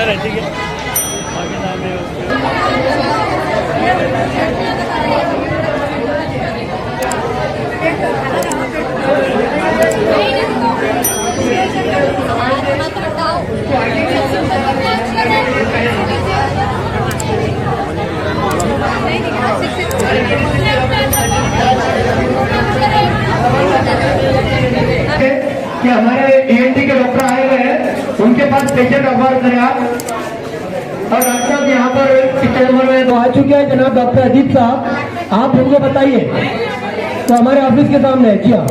ठीक है बाकी नाम है कि हमारे ENT के डॉक्टर आए हुए हैं, उनके पास पेशेंट अखबार करें आप। और डॉक्टर साहब यहाँ पर कितने नंबर में तो आ चुके हैं जनाब डॉक्टर अजीत साहब, आप उनको बताइए तो हमारे ऑफिस के सामने है। जी हाँ,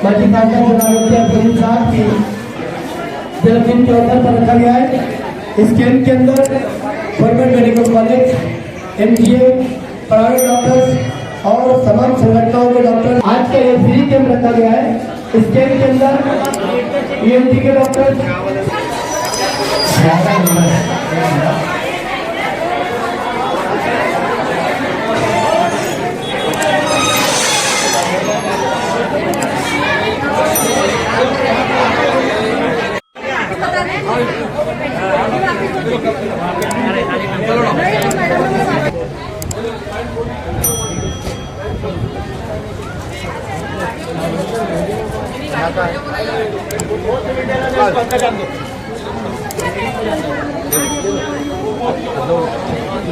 बाकी साहब की जन्मदिन के अवसर पर रखा गया है। इस कैंप के अंदर government medical college, MGA, private doctors और तमाम संगठनों के डॉक्टर आज का ये फ्री कैंप रखा गया है। इस कैंप के अंदर ENT के डॉक्टर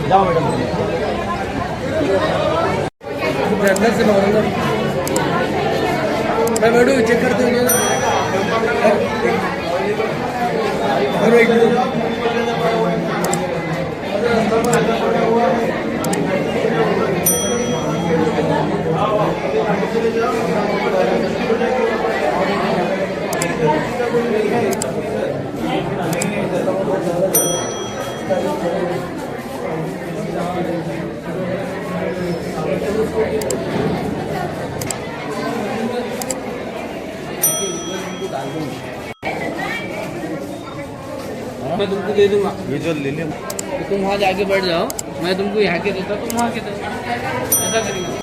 जाओ मैडम अंदर से मैं मैडम चेक करते हैं मैं तुमको दे दूंगा, ये जो ले ले तो तुम वहाँ जाके बैठ जाओ, मैं तुमको यहाँ के देता तुम वहाँ के दो, ऐसा करेंगे।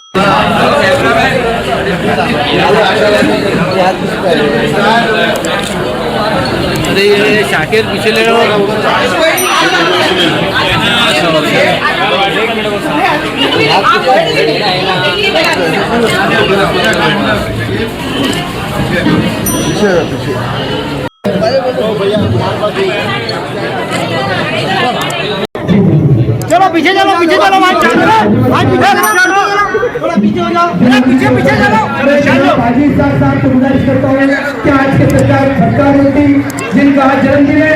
अरे ये शाकिर पीछे ले रहा चलो पीछे चलो, पीछे चलो, पीछे हो जाओ, पीछे चलो। अजीत साहब को गुजारिश करता हूँ कि आज के सरकार मंत्री जिनका आज जन्मदिन है,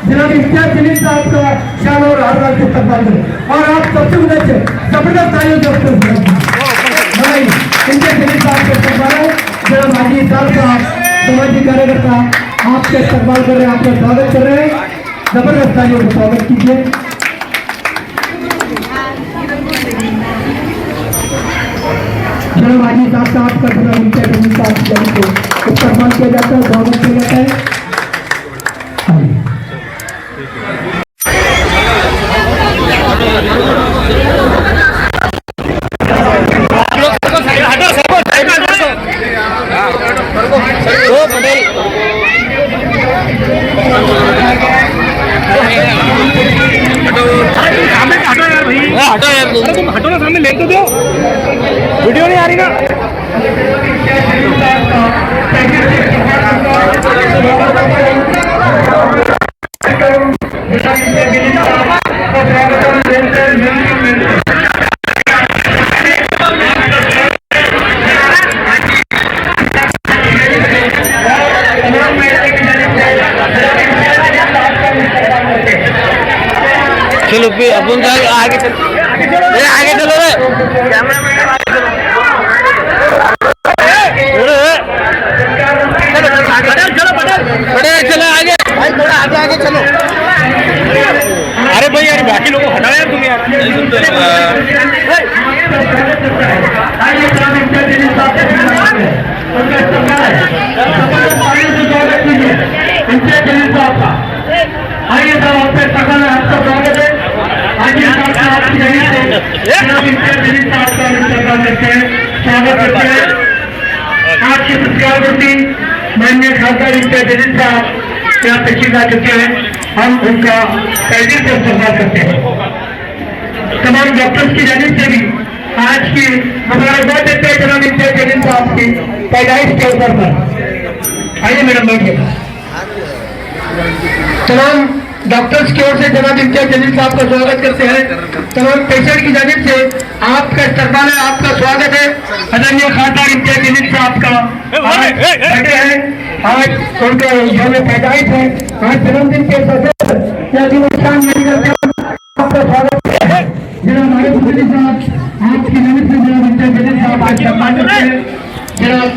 जनाब इफ्तियार जलील साहब का शान और हार के इस्तेमाल करें। और आप सबसे उधर से जबरदस्त तालियों से इनके जलील साहब के इस्तेमाल है। जनाब अजीत साहब का सामाजिक कार्यकर्ता आपका इस्तेमाल कर रहे हैं, आपका स्वागत कर रहे हैं। जबरदस्त तालियों से स्वागत कीजिए। जनाब अजीत साहब का आपका इस्तेमाल किया जाता है, स्वागत किया जाता है। हटो यार, तुम हटो ना, सामने लेट तो दो, वीडियो नहीं आ रही ना। चलो फिर अपन आगे चलो, आगे चलो रे, चलो आगे भाई, थोड़ा आगे आगे चलो। अरे भाई यार बाकी लोगों को हटाओ यार, तुम यार आइए साहब, आपके सकल आपका स्वागत है। आइए आपकी स्वागत करते हैं। आज के संस्कार मूर्ति माननीय खासदार जलील साहब यहाँ तशरीफ ला चुके हैं। हम उनका तहे दिल से इस्तेमाल करते हैं। तमाम डॉक्टर्स की जानिब से भी आज की मुबारकबाद देते हैं जनाब इम्तियाज जलील साहब की पैदाइश के अवसर पर। आइए मैडम बैठिए। तमाम डॉक्टर्स की ओर से जनाब इम्तियाज जलील साहब का स्वागत करते हैं। तमाम पेशेंट की जानिब से आपका इस्तकबाल है, आपका स्वागत है। आदरणीय खासदार इम्तियाज जलील साहब का आज बैठे हैं, आज उनका यौम पैदाइश है, आज जन्मदिन के अवसर पर आपका स्वागत है। जनाब आरिफ जलील साहब आपकी जानिब से जनाब इम्तियाज जलील साहब आज सम्मान करते हैं। जनाब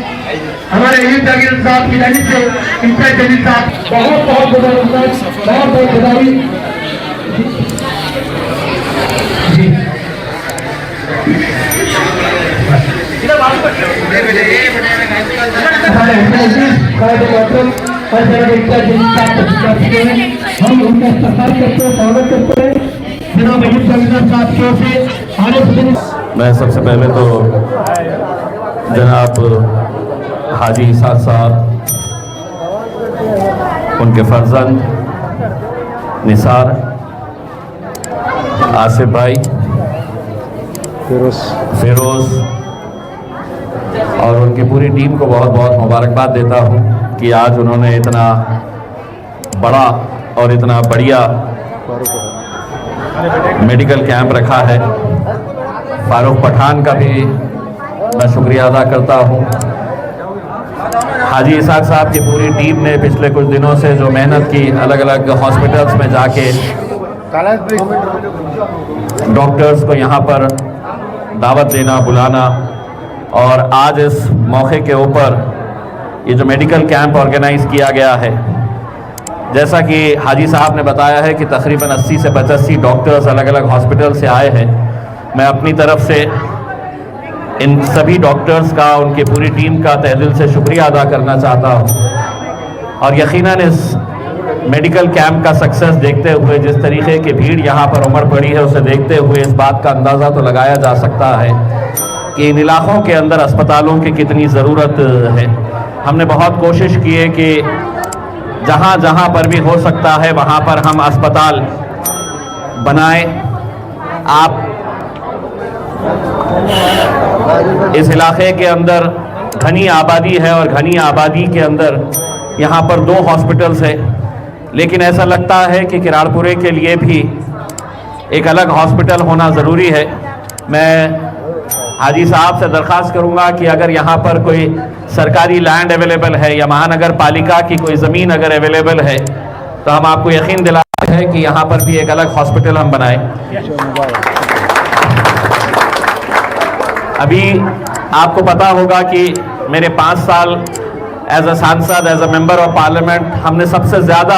हमारे यूथ जागीर साहब की जानिब से इम्तियाज जलील साहब बहुत बहुत मुबारकबाद, बहुत बहुत बधाई। हम उनका इस्तेमाल करते हैं, स्वागत करते हैं जनाब अयूब जागीर साहब की ओर से। मैं सबसे पहले तो जनाब हाजी इसाक साहब, उनके फर्जंद निसार, आसिफ भाई, फिरोज़ और उनकी पूरी टीम को बहुत बहुत मुबारकबाद देता हूं कि आज उन्होंने इतना बड़ा और इतना बढ़िया मेडिकल कैंप रखा है। फारूक पठान का भी मैं शुक्रिया अदा करता हूं। हाजी इसाक साहब की पूरी टीम ने पिछले कुछ दिनों से जो मेहनत की, अलग अलग हॉस्पिटल्स में जाके डॉक्टर्स को यहाँ पर दावत देना, बुलाना और आज इस मौके के ऊपर ये जो मेडिकल कैंप ऑर्गेनाइज किया गया है, जैसा कि हाजी साहब ने बताया है कि तकरीबन 80 से 85 डॉक्टर्स अलग अलग हॉस्पिटल से आए हैं। मैं अपनी तरफ से इन सभी डॉक्टर्स का, उनकी पूरी टीम का तहे दिल से शुक्रिया अदा करना चाहता हूँ। और यकीनन इस मेडिकल कैंप का सक्सेस देखते हुए, जिस तरीके की भीड़ यहाँ पर उमड़ पड़ी है, उसे देखते हुए इस बात का अंदाज़ा तो लगाया जा सकता है कि इन इलाक़ों के अंदर अस्पतालों की कितनी ज़रूरत है। हमने बहुत कोशिश की है कि जहाँ जहाँ पर भी हो सकता है वहाँ पर हम अस्पताल बनाएं। आप इस इलाके के अंदर घनी आबादी है और घनी आबादी के अंदर यहाँ पर 2 हॉस्पिटल्स है, लेकिन ऐसा लगता है कि किराड़पुरे के लिए भी एक अलग हॉस्पिटल होना ज़रूरी है। मैं हाजी साहब से दरख्वास्त करूँगा कि अगर यहाँ पर कोई सरकारी लैंड अवेलेबल है या महानगर पालिका की कोई ज़मीन अगर अवेलेबल है तो हम आपको यकीन दिलाते हैं कि यहाँ पर भी एक अलग हॉस्पिटल हम बनाएं। अभी आपको पता होगा कि मेरे 5 साल एज अ सांसद, as a member of parliament, हमने सबसे ज़्यादा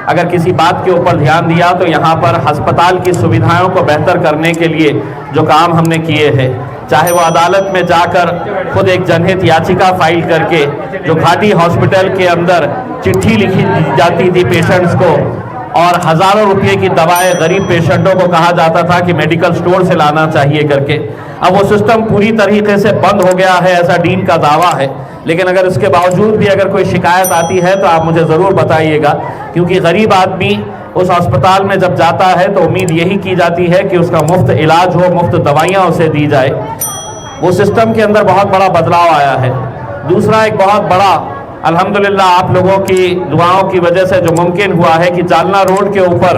अगर किसी बात के ऊपर ध्यान दिया तो यहाँ पर अस्पताल की सुविधाओं को बेहतर करने के लिए जो काम हमने किए हैं, चाहे वो अदालत में जाकर खुद एक जनहित याचिका फाइल करके, जो घाटी हॉस्पिटल के अंदर चिट्ठी लिखी जाती थी पेशेंट्स को और हज़ारों रुपये की दवाएं गरीब पेशेंटों को कहा जाता था कि मेडिकल स्टोर से लाना चाहिए करके, अब वो सिस्टम पूरी तरीके से बंद हो गया है, ऐसा डीन का दावा है। लेकिन अगर इसके बावजूद भी अगर कोई शिकायत आती है तो आप मुझे ज़रूर बताइएगा, क्योंकि गरीब आदमी उस अस्पताल में जब जाता है तो उम्मीद यही की जाती है कि उसका मुफ्त इलाज हो, मुफ्त दवाइयाँ उसे दी जाए। वो सिस्टम के अंदर बहुत बड़ा बदलाव आया है। दूसरा एक बहुत बड़ा अल्हम्दुलिल्लाह आप लोगों की दुआओं की वजह से जो मुमकिन हुआ है कि जालना रोड के ऊपर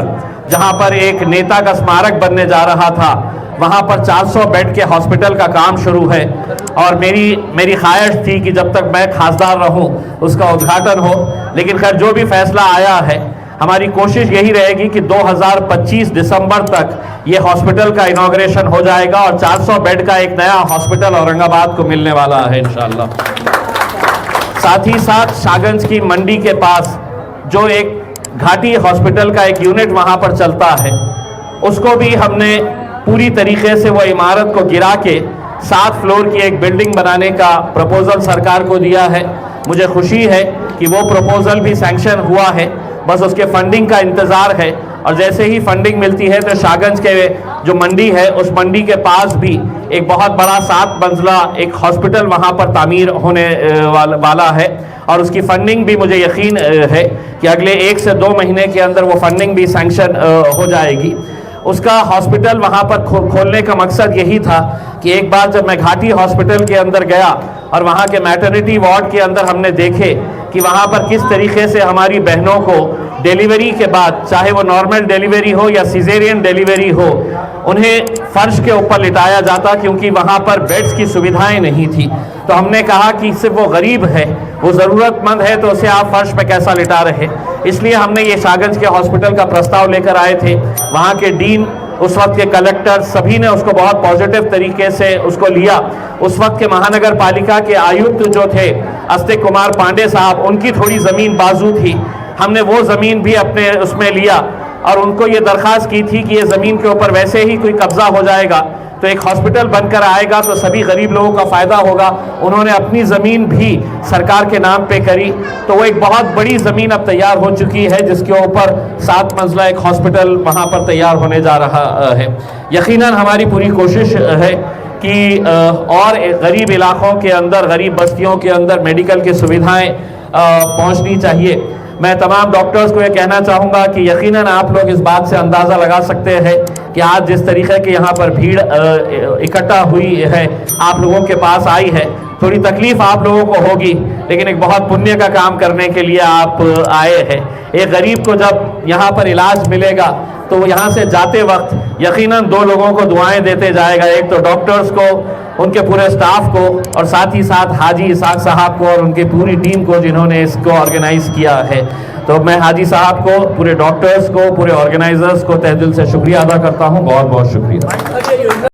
जहाँ पर एक नेता का स्मारक बनने जा रहा था, वहाँ पर 400 बेड के हॉस्पिटल का काम शुरू है और मेरी ख्वाहिश थी कि जब तक मैं खासदार रहूँ उसका उद्घाटन हो। लेकिन खैर जो भी फैसला आया है, हमारी कोशिश यही रहेगी कि 2025 दिसंबर तक ये हॉस्पिटल का इनॉग्रेशन हो जाएगा और 400 बेड का एक नया हॉस्पिटल औरंगाबाद को मिलने वाला है इंशाअल्लाह। साथ ही साथ शाहगंज की मंडी के पास जो एक घाटी हॉस्पिटल का एक यूनिट वहाँ पर चलता है, उसको भी हमने पूरी तरीके से वो इमारत को गिरा के 7 फ्लोर की एक बिल्डिंग बनाने का प्रपोजल सरकार को दिया है। मुझे खुशी है कि वो प्रपोजल भी सैंक्शन हुआ है, बस उसके फंडिंग का इंतज़ार है और जैसे ही फंडिंग मिलती है तो शाहगंज के जो मंडी है उस मंडी के पास भी एक बहुत बड़ा 7 मंजिला एक हॉस्पिटल वहाँ पर तामीर होने वाला है और उसकी फंडिंग भी मुझे यकीन है कि अगले 1 से 2 महीने के अंदर वो फंडिंग भी सैंक्शन हो जाएगी। उसका हॉस्पिटल वहाँ पर खोलने का मकसद यही था कि एक बार जब मैं घाटी हॉस्पिटल के अंदर गया और वहाँ के मैटरनिटी वार्ड के अंदर हमने देखे कि वहाँ पर किस तरीके से हमारी बहनों को डिलीवरी के बाद, चाहे वो नॉर्मल डिलीवरी हो या सिजेरियन डिलीवरी हो, उन्हें फर्श के ऊपर लिटाया जाता क्योंकि वहाँ पर बेड्स की सुविधाएं नहीं थी। तो हमने कहा कि सिर्फ वो गरीब है, वो ज़रूरतमंद है, तो उसे आप फर्श पे कैसा लिटा रहे। इसलिए हमने ये शाहगंज के हॉस्पिटल का प्रस्ताव लेकर आए थे। वहाँ के डीन, उस वक्त के कलेक्टर, सभी ने उसको बहुत पॉजिटिव तरीके से उसको लिया। उस वक्त के महानगर पालिका के आयुक्त जो थे अस्तिक कुमार पांडे साहब, उनकी थोड़ी ज़मीन बाजू थी, हमने वो ज़मीन भी अपने उसमें लिया और उनको ये दरख्वास्त की थी कि ये ज़मीन के ऊपर वैसे ही कोई कब्ज़ा हो जाएगा तो एक हॉस्पिटल बनकर आएगा तो सभी गरीब लोगों का फ़ायदा होगा। उन्होंने अपनी ज़मीन भी सरकार के नाम पे करी, तो वो एक बहुत बड़ी ज़मीन अब तैयार हो चुकी है जिसके ऊपर 7 मंजिला एक हॉस्पिटल वहाँ पर तैयार होने जा रहा है। यकीनन हमारी पूरी कोशिश है कि और गरीब इलाक़ों के अंदर, गरीब बस्तियों के अंदर मेडिकल की सुविधाएँ पहुँचनी चाहिए। मैं तमाम डॉक्टर्स को ये कहना चाहूँगा कि यकीनन आप लोग इस बात से अंदाज़ा लगा सकते हैं कि आज जिस तरीके की यहाँ पर भीड़ इकट्ठा हुई है, आप लोगों के पास आई है, थोड़ी तकलीफ आप लोगों को होगी, लेकिन एक बहुत पुण्य का काम करने के लिए आप आए हैं। एक गरीब को जब यहाँ पर इलाज मिलेगा तो वो यहाँ से जाते वक्त यकीनन 2 लोगों को दुआएं देते जाएगा, एक तो डॉक्टर्स को, उनके पूरे स्टाफ को, और साथ ही साथ हाजी इसाक साहब को और उनकी पूरी टीम को जिन्होंने इसको ऑर्गेनाइज किया है। तो मैं हाजी साहब को, पूरे डॉक्टर्स को, पूरे ऑर्गेनाइजर्स को तहे दिल से शुक्रिया अदा करता हूँ। बहुत बहुत शुक्रिया।